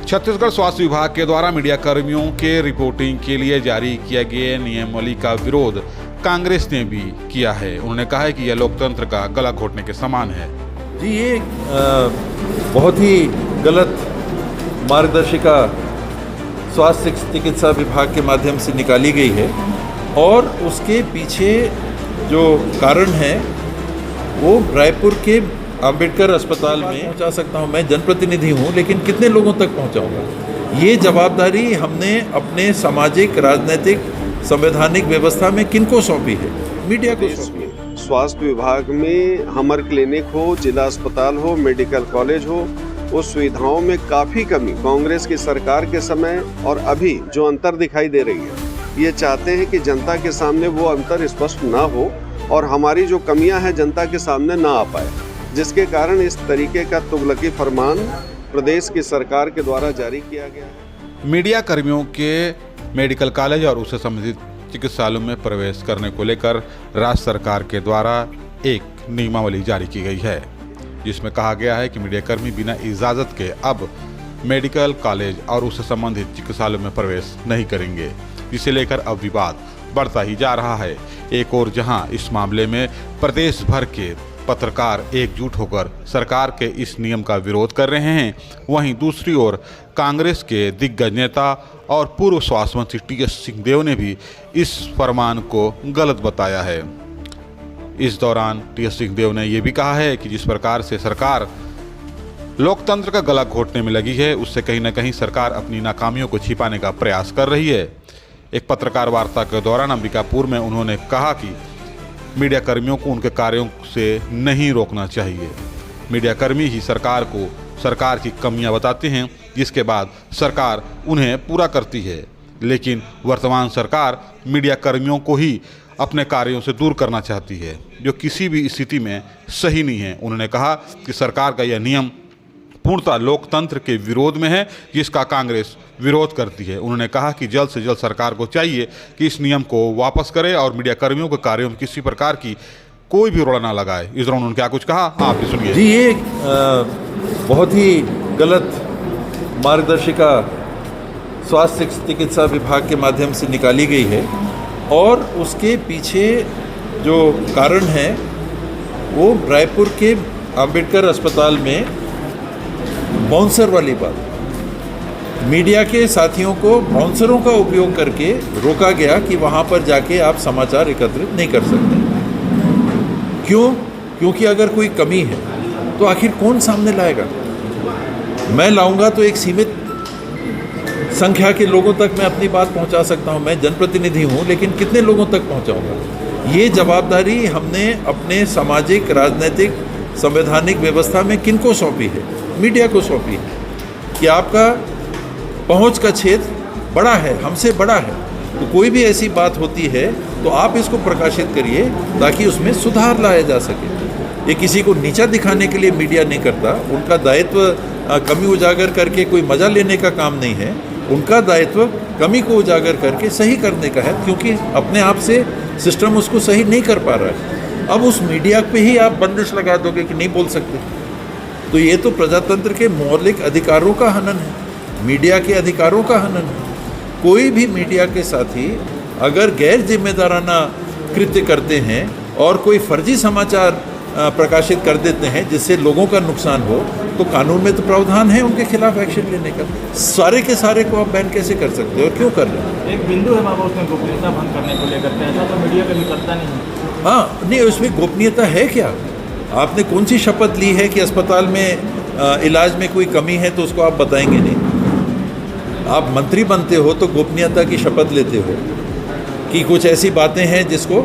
छत्तीसगढ़ स्वास्थ्य विभाग के द्वारा मीडिया कर्मियों के रिपोर्टिंग के लिए जारी किया गया नियमावली का विरोध कांग्रेस ने भी किया है। उन्होंने कहा है कि यह लोकतंत्र का गला घोटने के समान है। जी, ये बहुत ही गलत मार्गदर्शिका स्वास्थ्य चिकित्सा विभाग के माध्यम से निकाली गई है और उसके पीछे जो कारण है वो रायपुर के अंबेडकर अस्पताल में पहुंचा सकता हूं। मैं जनप्रतिनिधि हूं, लेकिन कितने लोगों तक पहुंचाऊंगा? ये जवाबदारी हमने अपने सामाजिक, राजनीतिक, संवैधानिक व्यवस्था में किनको सौंपी है? मीडिया को सौंपी है। स्वास्थ्य विभाग में हमर क्लिनिक हो, जिला अस्पताल हो, मेडिकल कॉलेज हो, उस सुविधाओं में काफ़ी कमी कांग्रेस की सरकार के समय और अभी जो अंतर दिखाई दे रही है, ये चाहते हैं कि जनता के सामने वो अंतर स्पष्ट ना हो और हमारी जो कमियां हैं जनता के सामने ना आ पाए, जिसके कारण इस तरीके का तुगलकी फरमान प्रदेश की सरकार के द्वारा जारी किया गया है। मीडिया कर्मियों के मेडिकल कॉलेज और उससे संबंधित चिकित्सालयों में प्रवेश करने को लेकर राज्य सरकार के द्वारा एक नियमावली जारी की गई है, जिसमें कहा गया है कि मीडियाकर्मी बिना इजाज़त के अब मेडिकल कॉलेज और उससे संबंधित चिकित्सालयों में प्रवेश नहीं करेंगे, जिसे लेकर अब विवाद बढ़ता ही जा रहा है। एक और जहां इस मामले में प्रदेश भर के पत्रकार एकजुट होकर सरकार के इस नियम का विरोध कर रहे हैं, वहीं दूसरी ओर कांग्रेस के दिग्गज नेता और पूर्व स्वास्थ्य मंत्री टी.एस. सिंहदेव ने भी इस फरमान को गलत बताया है। इस दौरान टी.एस. सिंहदेव ने यह भी कहा है कि जिस प्रकार से सरकार लोकतंत्र का गला घोटने में लगी है, उससे कहीं न कहीं सरकार अपनी नाकामियों को छिपाने का प्रयास कर रही है। एक पत्रकार वार्ता के दौरान अंबिकापुर में उन्होंने कहा कि मीडिया कर्मियों को उनके कार्यों से नहीं रोकना चाहिए। मीडिया कर्मी ही सरकार को सरकार की कमियां बताते हैं, जिसके बाद सरकार उन्हें पूरा करती है। लेकिन वर्तमान सरकार मीडिया कर्मियों को ही अपने कार्यों से दूर करना चाहती है, जो किसी भी स्थिति में सही नहीं है। उन्होंने कहा कि सरकार का यह नियम पूर्णतः लोकतंत्र के विरोध में है, जिसका कांग्रेस विरोध करती है। उन्होंने कहा कि जल्द से जल्द सरकार को चाहिए कि इस नियम को वापस करे और मीडिया कर्मियों के कार्यों में किसी प्रकार की कोई भी रोड़ा ना लगाए। इस दौरान उन्होंने क्या कुछ कहा, आप भी सुनिए। जी, ये बहुत ही गलत मार्गदर्शिका स्वास्थ्य चिकित्सा विभाग के माध्यम से निकाली गई है और उसके पीछे जो कारण है वो रायपुर के अंबेडकर अस्पताल में बाउंसर वाली बात, मीडिया के साथियों को बाउंसरों का उपयोग करके रोका गया कि वहाँ पर जाके आप समाचार एकत्रित नहीं कर सकते। क्यों? क्योंकि अगर कोई कमी है तो आखिर कौन सामने लाएगा? मैं लाऊंगा तो एक सीमित संख्या के लोगों तक मैं अपनी बात पहुंचा सकता हूं। मैं जनप्रतिनिधि हूं, लेकिन कितने लोगों तक पहुंचाऊंगा? ये जवाबदारी हमने अपने सामाजिक, राजनीतिक, संवैधानिक व्यवस्था में किनको सौंपी है? मीडिया को सौंपी है कि आपका पहुंच का क्षेत्र बड़ा है, हमसे बड़ा है, तो कोई भी ऐसी बात होती है तो आप इसको प्रकाशित करिए ताकि उसमें सुधार लाया जा सके। ये किसी को नीचा दिखाने के लिए मीडिया नहीं करता। उनका दायित्व कमी उजागर करके कोई मजा लेने का काम नहीं है। उनका दायित्व कमी को उजागर करके सही करने का है, क्योंकि अपने आप से सिस्टम उसको सही नहीं कर पा रहा है। अब उस मीडिया पे ही आप बंदिश लगा दोगे कि नहीं बोल सकते, तो ये तो प्रजातंत्र के मौलिक अधिकारों का हनन है, मीडिया के अधिकारों का हनन है। कोई भी मीडिया के साथी अगर गैर जिम्मेदाराना कृत्य करते हैं और कोई फर्जी समाचार प्रकाशित कर देते हैं जिससे लोगों का नुकसान हो, तो कानून में तो प्रावधान है उनके खिलाफ एक्शन लेने का। सारे के सारे को आप बैन कैसे कर सकते हो और क्यों कर रहे हैं? एक बिंदु है बाबा, उसमें गोपनीयता भंग करने को लेकर के ऐसा तो मीडिया कभी करता नहीं है। हाँ, नहीं, उसमें गोपनीयता है क्या? आपने कौन सी शपथ ली है कि अस्पताल में इलाज में कोई कमी है तो उसको आप बताएंगे नहीं? आप मंत्री बनते हो तो गोपनीयता की शपथ लेते हो कि कुछ ऐसी बातें हैं जिसको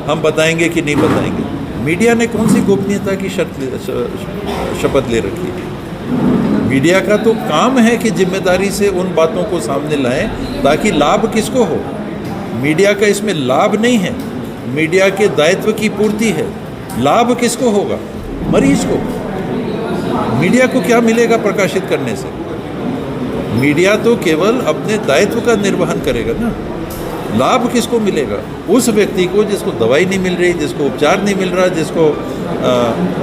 हम बताएंगे कि नहीं बताएंगे। मीडिया ने कौन सी गोपनीयता की शपथ ले रखी है? मीडिया का तो काम है कि जिम्मेदारी से उन बातों को सामने लाएं ताकि लाभ किसको हो। मीडिया का इसमें लाभ नहीं है, मीडिया के दायित्व की पूर्ति है। लाभ किसको होगा? मरीज को। मीडिया को क्या मिलेगा प्रकाशित करने से? मीडिया तो केवल अपने दायित्व का निर्वहन करेगा ना। लाभ किसको मिलेगा? उस व्यक्ति को जिसको दवाई नहीं मिल रही, जिसको उपचार नहीं मिल रहा, जिसको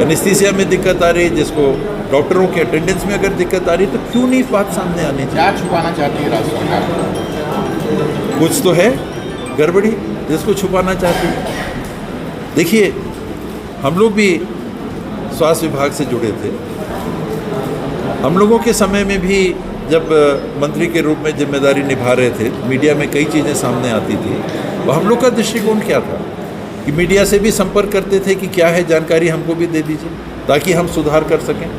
एनेस्थीसिया में दिक्कत आ रही, जिसको डॉक्टरों के अटेंडेंस में अगर दिक्कत आ रही, तो क्यों नहीं बात सामने आनी चाहिए? क्या छुपाना चाहती है राज्य सरकार? कुछ तो है गड़बड़ी जिसको छुपाना चाहती है। देखिए, हम लोग भी स्वास्थ्य विभाग से जुड़े थे। हम लोगों के समय में भी जब मंत्री के रूप में जिम्मेदारी निभा रहे थे, मीडिया में कई चीज़ें सामने आती थी। तो हम लोग का दृष्टिकोण क्या था कि मीडिया से भी संपर्क करते थे कि क्या है जानकारी हमको भी दे दीजिए ताकि हम सुधार कर सकें,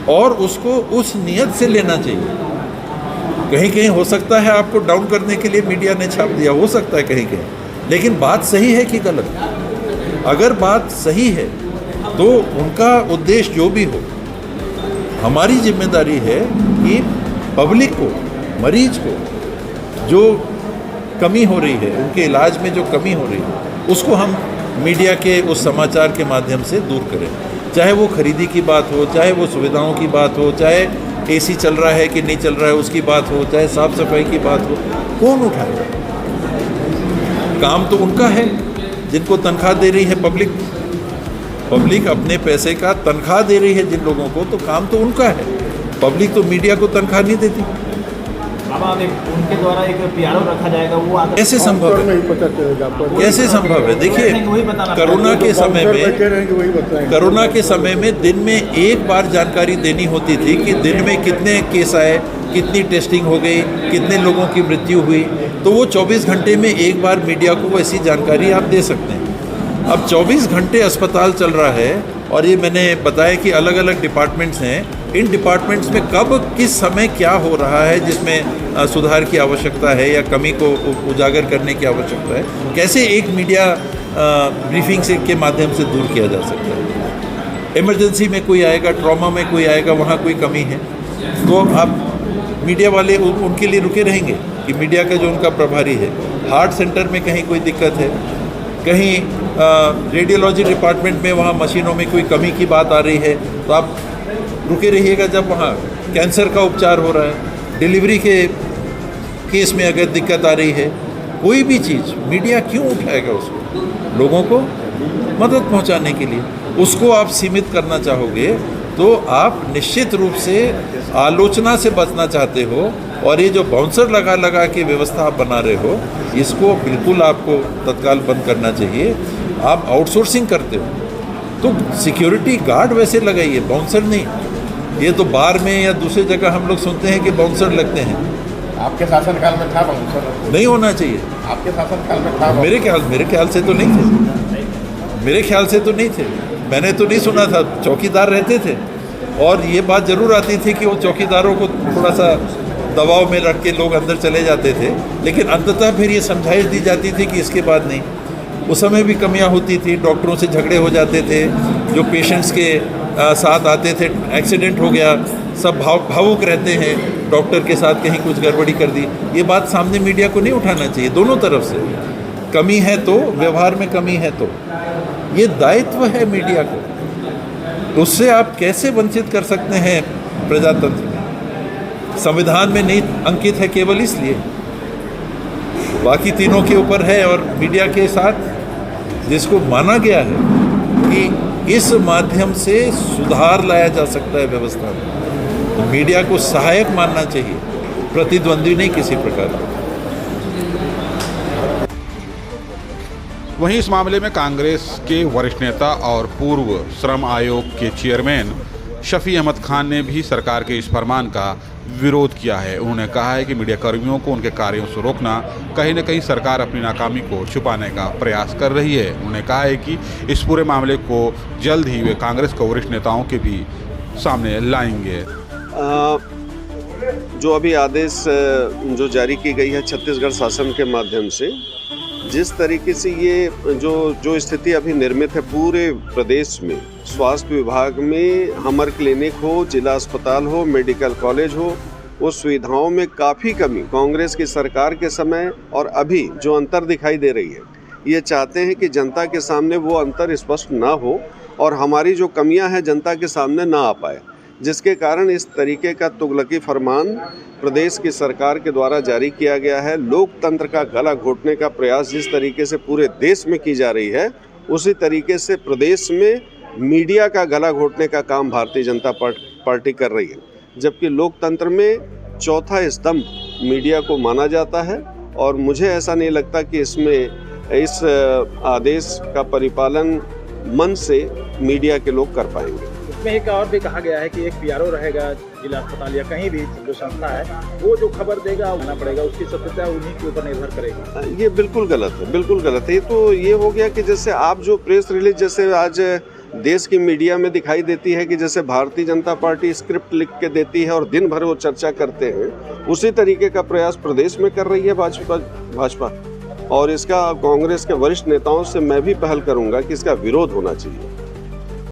और उसको उस नियत से लेना चाहिए। कहीं कहीं हो सकता है आपको डाउन करने के लिए मीडिया ने छाप दिया, हो सकता है कहीं कहीं, लेकिन बात सही है कि गलत? अगर बात सही है तो उनका उद्देश्य जो भी हो, हमारी जिम्मेदारी है कि पब्लिक को, मरीज को जो कमी हो रही है, उनके इलाज में जो कमी हो रही है, उसको हम मीडिया के उस समाचार के माध्यम से दूर करें। चाहे वो खरीदी की बात हो, चाहे वो सुविधाओं की बात हो, चाहे एसी चल रहा है कि नहीं चल रहा है उसकी बात हो, चाहे साफ सफाई की बात हो, कौन उठाएगा? काम तो उनका है जिनको तनख्वाह दे रही है पब्लिक। पब्लिक अपने पैसे का तनख्वाह दे रही है जिन लोगों को, तो काम तो उनका है। पब्लिक तो मीडिया को तनख्वाह नहीं देती। बाबा, उनके द्वारा एक पीआरओ रखा जाएगा, वो कैसे संभव है? कैसे संभव है? देखिए, कोरोना के समय में दिन में एक बार जानकारी देनी होती थी कि दिन में कितने केस आए, कितनी टेस्टिंग हो गई, कितने लोगों की मृत्यु हुई। तो वो 24 घंटे में एक बार मीडिया को ऐसी जानकारी आप दे सकते हैं। अब 24 घंटे अस्पताल चल रहा है, और ये मैंने बताया कि अलग अलग डिपार्टमेंट्स हैं। इन डिपार्टमेंट्स में कब किस समय क्या हो रहा है जिसमें सुधार की आवश्यकता है या कमी को उजागर करने की आवश्यकता है, कैसे एक मीडिया ब्रीफिंग से के माध्यम से दूर किया जा सकता है। इमरजेंसी में कोई आएगा, ट्रॉमा में कोई आएगा, वहाँ कोई कमी है, तो आप मीडिया वाले उनके लिए रुके रहेंगे कि मीडिया का जो उनका प्रभारी है, हार्ट सेंटर में कहीं कोई दिक्कत है, कहीं रेडियोलॉजी डिपार्टमेंट में वहाँ मशीनों में कोई कमी की बात आ रही है, तो आप रुके रहिएगा। जब वहाँ कैंसर का उपचार हो रहा है, डिलीवरी के केस में अगर दिक्कत आ रही है, कोई भी चीज़ मीडिया क्यों उठाएगा उसको? लोगों को मदद पहुँचाने के लिए। उसको आप सीमित करना चाहोगे तो आप निश्चित रूप से आलोचना से बचना चाहते हो, और ये जो बाउंसर लगा लगा के व्यवस्था आप बना रहे हो, इसको बिल्कुल आपको तत्काल बंद करना चाहिए। आप आउटसोर्सिंग करते हो तो सिक्योरिटी गार्ड वैसे लगाइए, बाउंसर नहीं। ये तो बार में या दूसरी जगह हम लोग सुनते हैं कि बाउंसर लगते हैं। आपके शासनकाल में था बाउंसर? नहीं होना चाहिए। आपके शासनकाल में था? मेरे ख्याल से तो नहीं थे। मेरे ख्याल से तो नहीं थे। मैंने तो नहीं सुना था। चौकीदार रहते थे, और ये बात ज़रूर आती थी कि वो चौकीदारों को थोड़ा सा दबाव में रख के लोग अंदर चले जाते थे, लेकिन अंततः फिर ये समझाइश दी जाती थी कि इसके बाद नहीं। उस समय भी कमियां होती थी, डॉक्टरों से झगड़े हो जाते थे, जो पेशेंट्स के साथ आते थे, एक्सीडेंट हो गया, सब भावुक रहते हैं, डॉक्टर के साथ कहीं कुछ गड़बड़ी कर दी। ये बात सामने मीडिया को नहीं उठाना चाहिए। दोनों तरफ से कमी है तो, व्यवहार में कमी है तो, ये दायित्व है मीडिया को। तो उससे आप कैसे वंचित कर सकते हैं प्रजातंत्र में? संविधान में नहीं अंकित है केवल इसलिए, बाकी तीनों के ऊपर है, और मीडिया के साथ जिसको माना गया है कि इस माध्यम से सुधार लाया जा सकता है व्यवस्था में, तो मीडिया को सहायक मानना चाहिए, प्रतिद्वंदी नहीं किसी प्रकार का। वहीं इस मामले में कांग्रेस के वरिष्ठ नेता और पूर्व श्रम आयोग के चेयरमैन शफी अहमद खान ने भी सरकार के इस फरमान का विरोध किया है। उन्होंने कहा है कि मीडिया कर्मियों को उनके कार्यों से रोकना कहीं न कहीं सरकार अपनी नाकामी को छुपाने का प्रयास कर रही है। उन्होंने कहा है कि इस पूरे मामले को जल्द ही वे कांग्रेस के वरिष्ठ नेताओं के भी सामने लाएंगे। जो अभी आदेश जो जारी की गई है छत्तीसगढ़ शासन के माध्यम से, जिस तरीके से ये जो स्थिति अभी निर्मित है पूरे प्रदेश में, स्वास्थ्य विभाग में हमर क्लिनिक हो, जिला अस्पताल हो, मेडिकल कॉलेज हो, वो सुविधाओं में काफ़ी कमी कांग्रेस की सरकार के समय और अभी जो अंतर दिखाई दे रही है, ये चाहते हैं कि जनता के सामने वो अंतर स्पष्ट ना हो और हमारी जो कमियां हैं जनता के सामने ना आ पाए। जिसके कारण इस तरीके का तुगलकी फरमान प्रदेश की सरकार के द्वारा जारी किया गया है। लोकतंत्र का गला घोटने का प्रयास जिस तरीके से पूरे देश में की जा रही है, उसी तरीके से प्रदेश में मीडिया का गला घोटने का काम भारतीय जनता पार्टी कर रही है। जबकि लोकतंत्र में चौथा स्तंभ मीडिया को माना जाता है और मुझे ऐसा नहीं लगता कि इसमें इस आदेश का परिपालन मन से मीडिया के लोग कर पाएंगे। इसमें एक और भी कहा गया है कि एक पीआरओ रहेगा जिला अस्पताल या कहीं भी जो संस्था है, वो जो खबर देगा होना पड़ेगा, उसकी सत्यता उन्हीं के ऊपर निर्भर करेगी। ये बिल्कुल गलत है, बिल्कुल गलत है। ये तो ये हो गया कि जैसे आप जो प्रेस रिलीज जैसे आज देश की मीडिया में दिखाई देती है कि जैसे भारतीय जनता पार्टी स्क्रिप्ट लिख के देती है और दिन भर वो चर्चा करते हैं, उसी तरीके का प्रयास प्रदेश में कर रही है भाजपा। और इसका कांग्रेस के वरिष्ठ नेताओं से मैं भी पहल करूंगा कि इसका विरोध होना चाहिए।